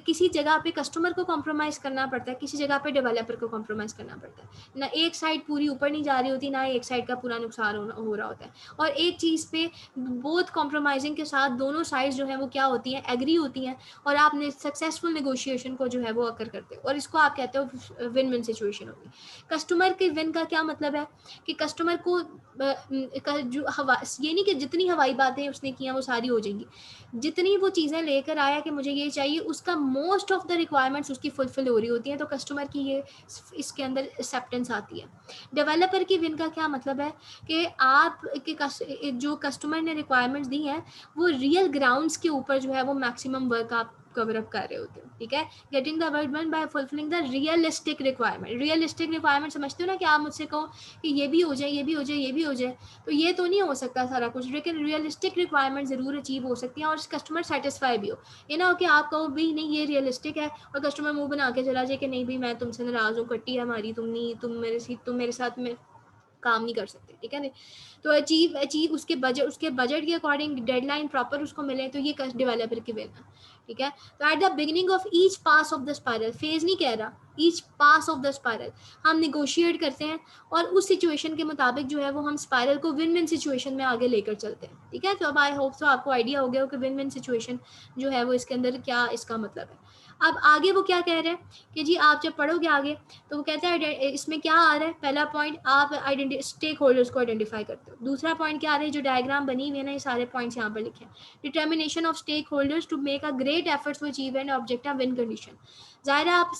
किसी जगह पे कस्टमर को कॉम्प्रोमाइज़ करना पड़ता है, किसी जगह पे डेवलपर को कॉम्प्रोमाइज़ करना पड़ता है ना, एक साइड पूरी ऊपर नहीं जा रही होती, ना एक साइड का पूरा नुकसान हो रहा होता है। और एक चीज़ पे बोथ कॉम्प्रोमाइजिंग के साथ दोनों साइड्स जो है वो क्या होती हैं, एग्री होती हैं और आपने सक्सेसफुल नेगोशिएशन को जो है वो अकर करते हो, और इसको आप कहते हो विन विन सिचुएशन होगी। कस्टमर के विन का क्या मतलब है कि कस्टमर को जो ये नहीं कि जितनी हवाई बातें उसने किया वो सारी हो जाएंगी, जितनी वो चीज़ें लेकर आया कि मुझे ये चाहिए उसका मोस्ट ऑफ द रिक्वायरमेंट्स उसकी फुलफिल हो रही होती हैं, तो कस्टमर की ये इसके अंदर एक्सेप्टेंस आती है। डेवलपर की विन का क्या मतलब है कि आप जो कस्टमर ने रिक्वायरमेंट्स दी हैं वो रियल ग्राउंड्स के ऊपर जो है वो मैक्सिमम वर्क आप कवर अप कर रहे होते हो, ठीक है। Getting the work done by fulfilling the realistic requirement. Realistic requirement समझते हो ना, कि आप मुझसे कहो कि ये भी हो जाए, ये भी हो जाए, ये भी हो जाए, तो ये तो नहीं हो सकता सारा कुछ, लेकिन रियलिस्टिक रिक्वायरमेंट ज़रूर अचीव हो सकती हैं और कस्टमर सेटिस्फाई भी हो। ये ना हो कि आप कहो भाई नहीं ये रियलिस्टिक है और कस्टमर मुंह बना के चला जाए कि नहीं भाई मैं तुमसे नाराज़ हूँ, कट्टी है हमारी, तुम मेरे साथ में काम नहीं कर सकते, ठीक है। नहीं तो अचीव उसके बजट के अकॉर्डिंग डेडलाइन प्रॉपर उसको मिले, तो ये डेवलपर की विन है, ठीक है। तो eight the beginning of each pass of the spiral, phase नहीं कह रहा, each pass of the spiral हम निगोशिएट करते हैं और उस सिचुएशन के मुताबिक जो है वो हम स्पाइरल को विन विन सिचुएशन में आगे लेकर चलते हैं, ठीक है। तो अब आई होप तो आपको आइडिया हो गया हो कि विन विन सिचुएशन जो है वो इसके अंदर क्या इसका मतलब है। अब आगे वो क्या कह रहे हैं कि जी आप जब पढ़ोगे आगे तो वो कहते हैं इसमें क्या आ रहा है, पहला पॉइंट आप स्टेक होल्डर्स को आइडेंटिफाई करते हो। दूसरा पॉइंट क्या आ रहा है, जो डायग्राम बनी हुई है ना, ये सारे पॉइंट्स यहाँ पर लिखे हैं। Determination of stake holders to make a great efforts to achieve an objective win condition. ज़ाहिर है आप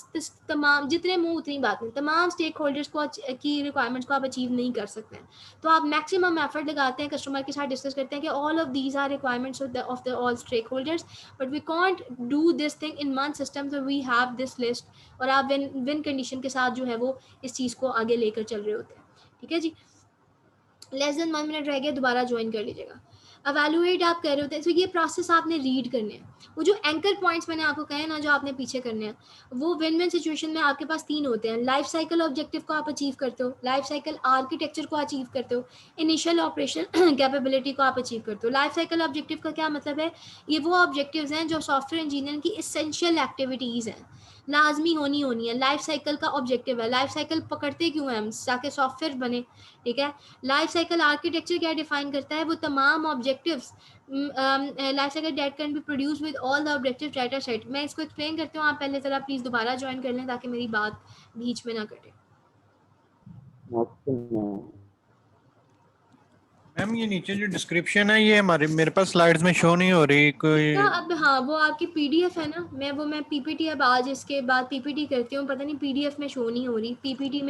तमाम जितने मुंह उतनी बात नहीं, तमाम स्टेक होल्डर्स को की रिक्वायरमेंट्स को आप अचीव नहीं कर सकते हैं, तो आप मैक्सिमम एफर्ट लगाते हैं, कस्टमर के साथ डिस्कस करते हैं कि all of these are requirements of the all stake holders, but we can't do this thing in one system, तो वी हैव दिस लिस्ट, और आप विन कंडीशन के साथ जो है वो इस चीज़ को आगे लेकर चल रहे होते हैं, ठीक है जी। लेस देन 1 मिनट रह गया, दोबारा ज्वाइन कर लीजिएगा। अवेलुएट आप कह रहे होते हैं, तो ये प्रोसेस आपने रीड करने हैं। वो जो एंकर पॉइंट्स मैंने आपको कहे ना जो आपने पीछे करने हैं, वो विन विन सिचुएशन में आपके पास 3 होते हैं। लाइफ साइकिल ऑब्जेक्टिव को आप अचीव करते हो, लाइफ साइकिल आर्किटेक्चर को अचीव करते हो, इनिशियल ऑपरेशन कैपेबिलिटी को आप अचीव करते हो। लाइफ साइकिल ऑब्जेक्टिव का क्या मतलब है, ये वो ऑब्जेक्टिव्स हैं जो सॉफ्टवेयर इंजीनियर की एसेंशियल एक्टिविटीज़ हैं, लाजमी होनी है। लाइफ साइकिल का ऑब्जेक्टिव है, लाइफ साइकिल पकड़ते क्यों हैं हम, ताकि सॉफ्टवेयर बने, ठीक है। लाइफ साइकिल आर्किटेक्चर क्या डिफाइन करता है, वो तमाम objectives life cycle date can be produce with all the objective data set. मैं इसको एक्सप्लेन करती हूँ, आप पहले ज़रा प्लीज़ दोबारा ज्वाइन कर लें ताकि मेरी बात बीच में ना कटे। मैम ये नीचे जो डिस्क्रिप्शन है ये मेरे पास स्लाइड्स में शो नहीं हो रही कोई। अब हाँ वो आपकी पीडीएफ है ना, मैं पीपीटी अब आज इसके बाद पीपीटी करती हूँ, पता नहीं पीडीएफ में शो नहीं हो रही, पीपीटी में